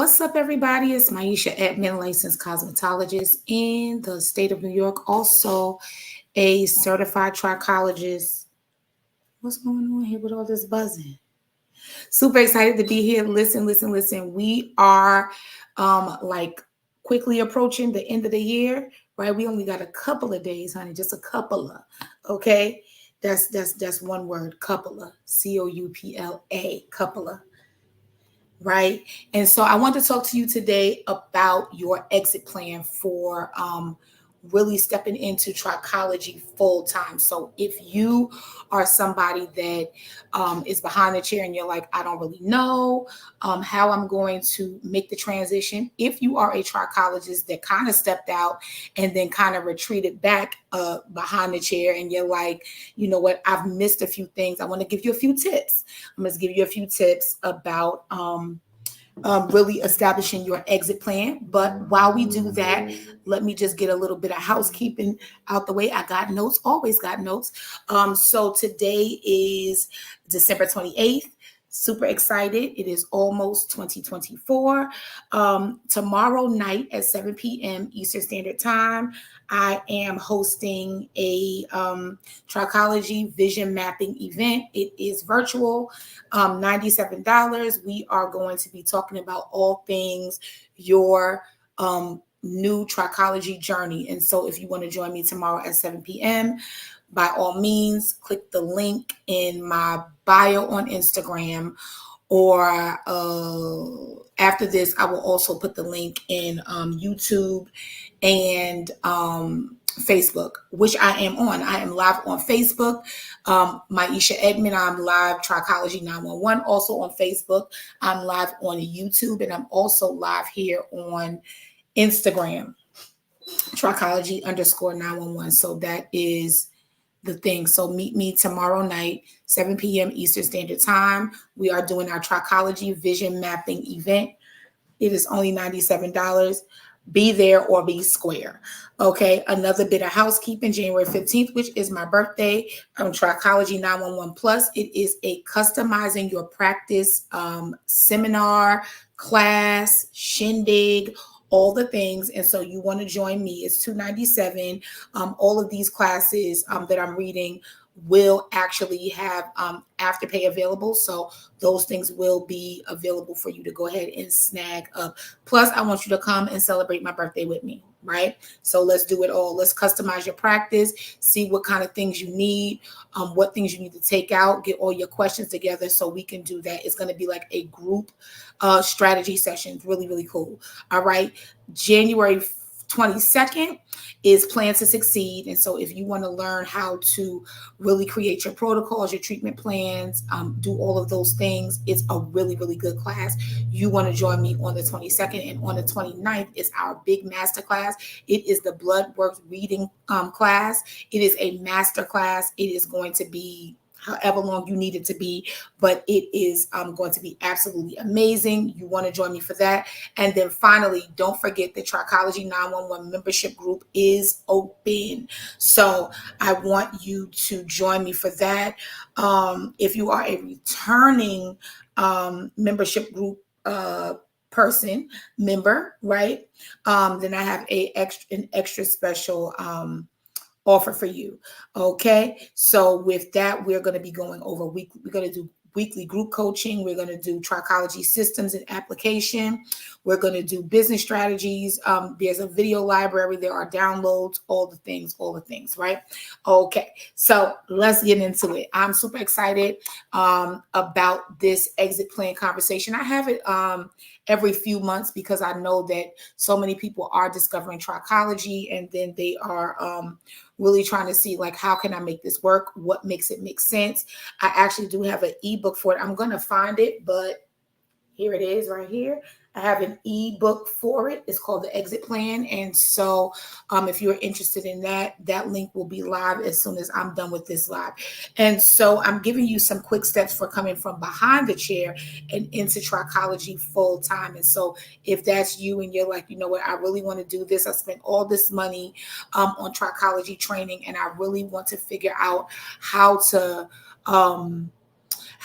What's up, everybody? It's Maisha Edmond, licensed cosmetologist in the state of New York, also a certified trichologist. What's going on here with all this buzzing? Super excited to be here. Listen. We are like quickly approaching the end of the year, right? We only got a couple of days, honey, just a couple of, okay? That's one word, couple of, COUPLA, couple of. Right. And so I want to talk to you today about your exit plan for really stepping into trichology full time. So if you are somebody that is behind the chair and you're like, I don't really know how I'm going to make the transition. If you are a trichologist that kind of stepped out and then kind of retreated back behind the chair and you're like, you know what, I've missed a few things. I want to give you a few tips. I'm going to give you a few tips about really establishing your exit plan. But while we do that, let me just get a little bit of housekeeping out the way. I got notes, always got notes. So today is December 28th. Super excited. It is almost 2024. Tomorrow night at 7 p.m. Eastern Standard Time, I am hosting a trichology vision mapping event. It is virtual, $97. We are going to be talking about all things your new trichology journey. And so if you want to join me tomorrow at 7 p.m., by all means, click the link in my bio on Instagram, or after this, I will also put the link in YouTube and Facebook, which I am on. I am live on Facebook. Maisha Edmond, I'm live, Trichology 911, also on Facebook. I'm live on YouTube, and I'm also live here on Instagram, Trichology_911. So that is the thing. So meet me tomorrow night, 7 p.m. Eastern Standard Time. We are doing our trichology vision mapping event. It is only $97. Be there or be square. Okay. Another bit of housekeeping, January 15th, which is my birthday, Trichology 911 Plus. It is a customizing your practice seminar, class, shindig, all the things. And so you want to join me. It's $297. All of these classes that I'm reading will actually have afterpay available. So those things will be available for you to go ahead and snag up. Plus, I want you to come and celebrate my birthday with me, right? So let's do it all. Let's customize your practice, see what kind of things you need, what things you need to take out, get all your questions together so we can do that. It's going to be like a group strategy session. Really, really cool. All right. January 22nd is Plan to Succeed. And so if you want to learn how to really create your protocols, your treatment plans, do all of those things, it's a really, really good class. You want to join me on the 22nd, and on the 29th is our big master class. It is the blood work reading class. It is a master class. It is going to be however long you need it to be, but it is going to be absolutely amazing. You want to join me for that. And then finally, don't forget the Trichology 911 membership group is open. So I want you to join me for that. If you are a returning membership group member, right? Then I have an extra special offer for you. Okay. So with that, we're going to be going over weekly. We're going to do weekly group coaching. We're going to do trichology systems and application. We're going to do business strategies. There's a video library. There are downloads, all the things, right? Okay. So let's get into it. I'm super excited about this exit plan conversation. I have it every few months because I know that so many people are discovering trichology, and then they are really trying to see, like, how can I make this work? What makes it make sense? I actually do have an ebook for it. I'm going to find it, but here it is right here. I have an ebook for it. It's called The Exit Plan. And so if you're interested in that, that link will be live as soon as I'm done with this live. And so I'm giving you some quick steps for coming from behind the chair and into trichology full time. And so if that's you and you're like, you know what, I really want to do this. I spent all this money on trichology training, and I really want to figure out how to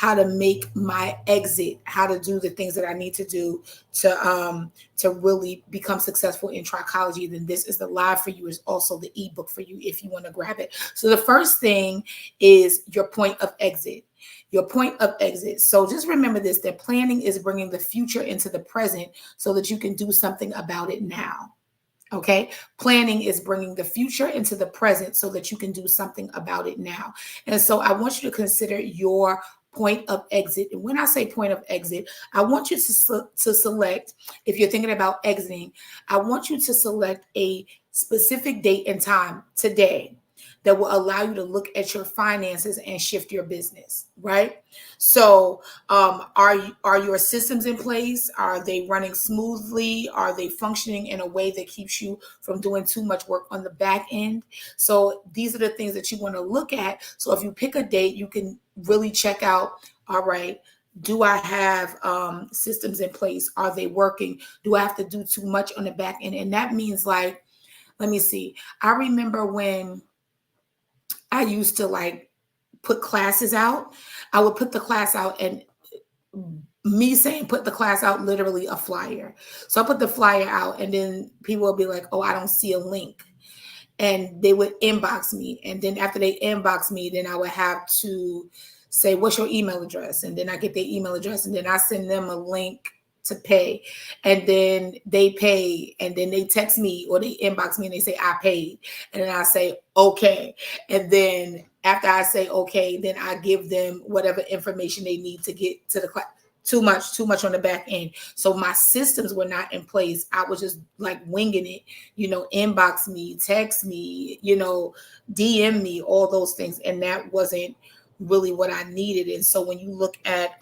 how to make my exit, how to do the things that I need to do to really become successful in trichology, then this is the live for you. Is also the ebook for you if you want to grab it. So the first thing is your point of exit. Your point of exit. So just remember this, that planning is bringing the future into the present so that you can do something about it now. Okay. Planning is bringing the future into the present so that you can do something about it now. And so I want you to consider your point of exit. And when I say point of exit, I want you to select, if you're thinking about exiting, I want you to select a specific date and time today that will allow you to look at your finances and shift your business, right? So are your systems in place? Are they running smoothly? Are they functioning in a way that keeps you from doing too much work on the back end? So these are the things that you want to look at. So if you pick a date, you can really check out, all right, do I have systems in place? Are they working? Do I have to do too much on the back end? And that means, like, let me see. I remember when I used to like put classes out. I would put the class out, and me saying put the class out, literally a flyer. So I put the flyer out, and then people will be like, oh, I don't see a link. And they would inbox me. And then after they inbox me, then I would have to say, what's your email address? And then I get their email address, and then I send them a link to pay. And then they pay, and then they text me or they inbox me and they say, I paid. And then I say, okay. And then after I say, okay, then I give them whatever information they need to get to the class. Too much on the back end. So my systems were not in place. I was just like winging it, inbox me, text me, DM me, all those things. And that wasn't really what I needed. And so when you look at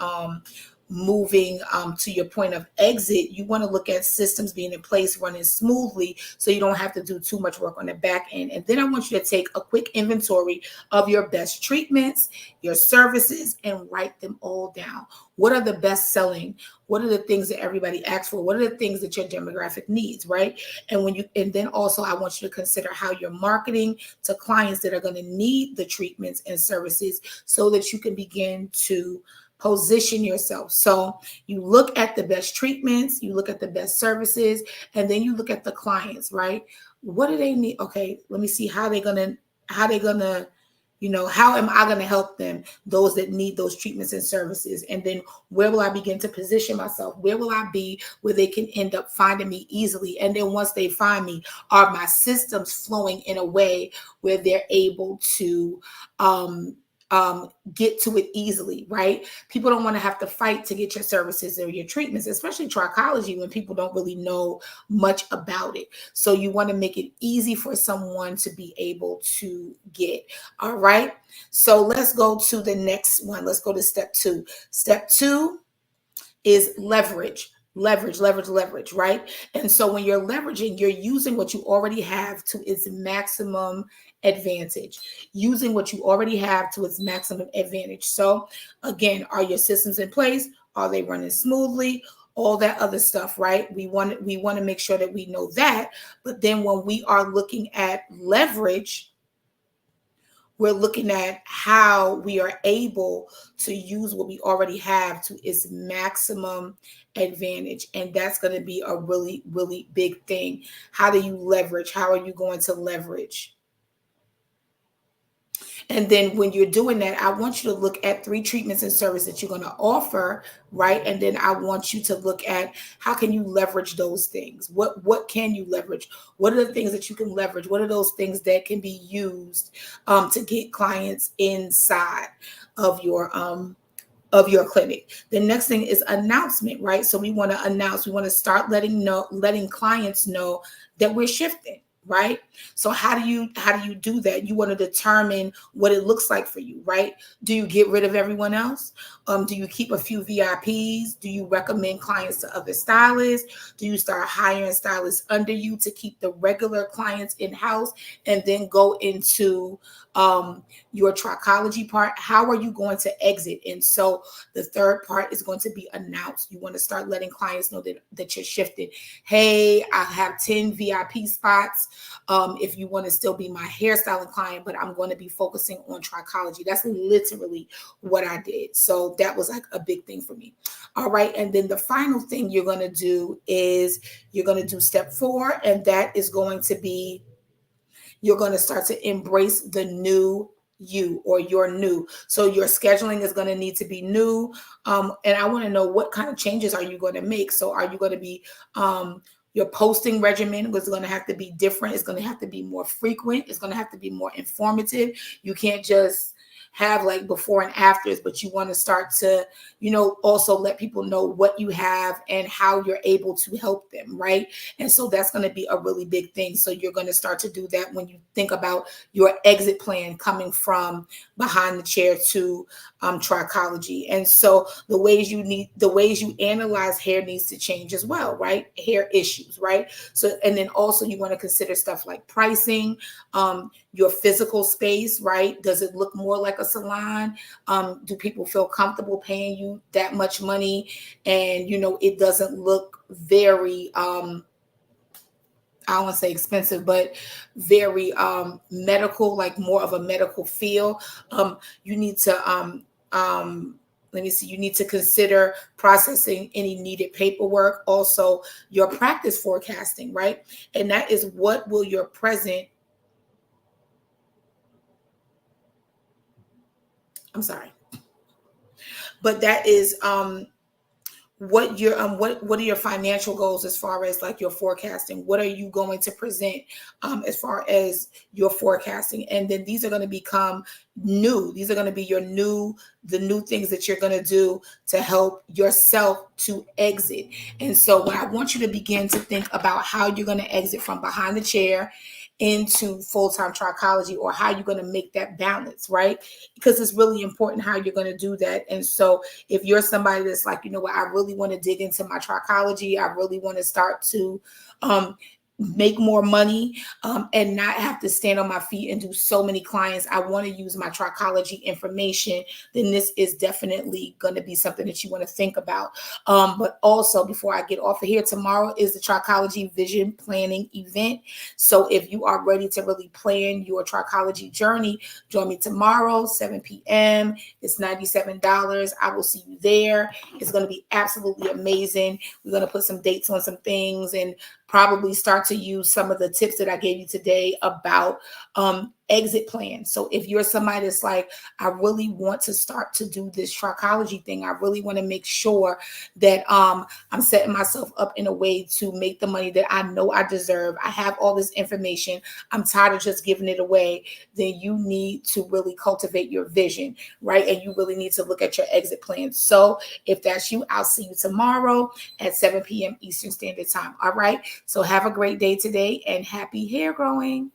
moving to your point of exit, you want to look at systems being in place, running smoothly, so you don't have to do too much work on the back end. And then I want you to take a quick inventory of your best treatments, your services, and write them all down. What are the best selling? What are the things that everybody asks for? What are the things that your demographic needs, right? And then also I want you to consider how you're marketing to clients that are going to need the treatments and services so that you can begin to position yourself. So you look at the best treatments, you look at the best services, and then you look at the clients, right? What do they need? Okay, let me see how am I going to help them, those that need those treatments and services? And then where will I begin to position myself? Where will I be where they can end up finding me easily? And then once they find me, are my systems flowing in a way where they're able to get to it easily, right? People don't want to have to fight to get your services or your treatments, especially trichology, when people don't really know much about it. So you want to make it easy for someone to be able to get. All right. So let's go to the next one. Let's go to step 2. Step 2 is leverage. Leverage, right? And so when you're leveraging, you're using what you already have to its maximum advantage. Using what you already have to its maximum advantage. So again, are your systems in place? Are they running smoothly? All that other stuff, right? We want to make sure that we know that. But then when we are looking at leverage, we're looking at how we are able to use what we already have to its maximum advantage. And that's going to be a really, really big thing. How do you leverage? How are you going to leverage? And then when you're doing that, I want you to look at 3 treatments and services that you're going to offer, right? And then I want you to look at how can you leverage those things? What can you leverage? What are the things that you can leverage? What are those things that can be used to get clients inside of your clinic? The next thing is announcement, right? So we want to announce, we want to start letting clients know that we're shifting. Right? So how do you do that? You want to determine what it looks like for you, right? Do you get rid of everyone else? Do you keep a few VIPs? Do you recommend clients to other stylists? Do you start hiring stylists under you to keep the regular clients in-house and then go into your trichology part? How are you going to exit? And so the third part is going to be announced. You want to start letting clients know that you're shifted. Hey, I have 10 VIP spots. if you want to still be my hairstyling client, but I'm going to be focusing on trichology. That's literally what I did. So that was like a big thing for me. All right. And then the final thing you're going to do is you're going to do step 4, and that is going to be you're going to start to embrace the new you, or your new. So your scheduling is going to need to be new. And I want to know, what kind of changes are you going to make? So are you going to be, your posting regimen was going to have to be different. It's going to have to be more frequent. It's going to have to be more informative. You can't just have like before and afters, but you want to start to, also let people know what you have and how you're able to help them, right? And so that's going to be a really big thing. So you're going to start to do that when you think about your exit plan coming from behind the chair to trichology. And so the ways you analyze hair needs to change as well, right? Hair issues, right? So, and then also you want to consider stuff like pricing, your physical space, right? Does it look more like a salon? Do people feel comfortable paying you that much money? And, it doesn't look very, I don't want to say expensive, but very medical, like more of a medical feel. You need to, let me see, you need to consider processing any needed paperwork. Also, your practice forecasting, right? And that is, what will your present, I'm sorry, but that is, what your what are your financial goals as far as like your forecasting? What are you going to present as far as your forecasting? And then these are going to become new. These are going to be the new things that you're going to do to help yourself to exit. And so what I want you to begin to think about, how you're going to exit from behind the chair into full-time trichology, or how you're going to make that balance, right? Because it's really important how you're going to do that. And so if you're somebody that's like, you know what, I really want to dig into my trichology, I really want to start to make more money, and not have to stand on my feet and do so many clients, I want to use my trichology information, then this is definitely going to be something that you want to think about. But also, before I get off of here, tomorrow is the Trichology Vision Planning event. So if you are ready to really plan your trichology journey, join me tomorrow, 7 p.m. It's $97. I will see you there. It's going to be absolutely amazing. We're going to put some dates on some things and probably start to use some of the tips that I gave you today about exit plans. So if you're somebody that's like, I really want to start to do this trichology thing, I really want to make sure that I'm setting myself up in a way to make the money that I know I deserve, I have all this information, I'm tired of just giving it away, then you need to really cultivate your vision, right? And you really need to look at your exit plan. So if that's you, I'll see you tomorrow at 7 p.m. Eastern Standard Time. All right. So have a great day today, and happy hair growing.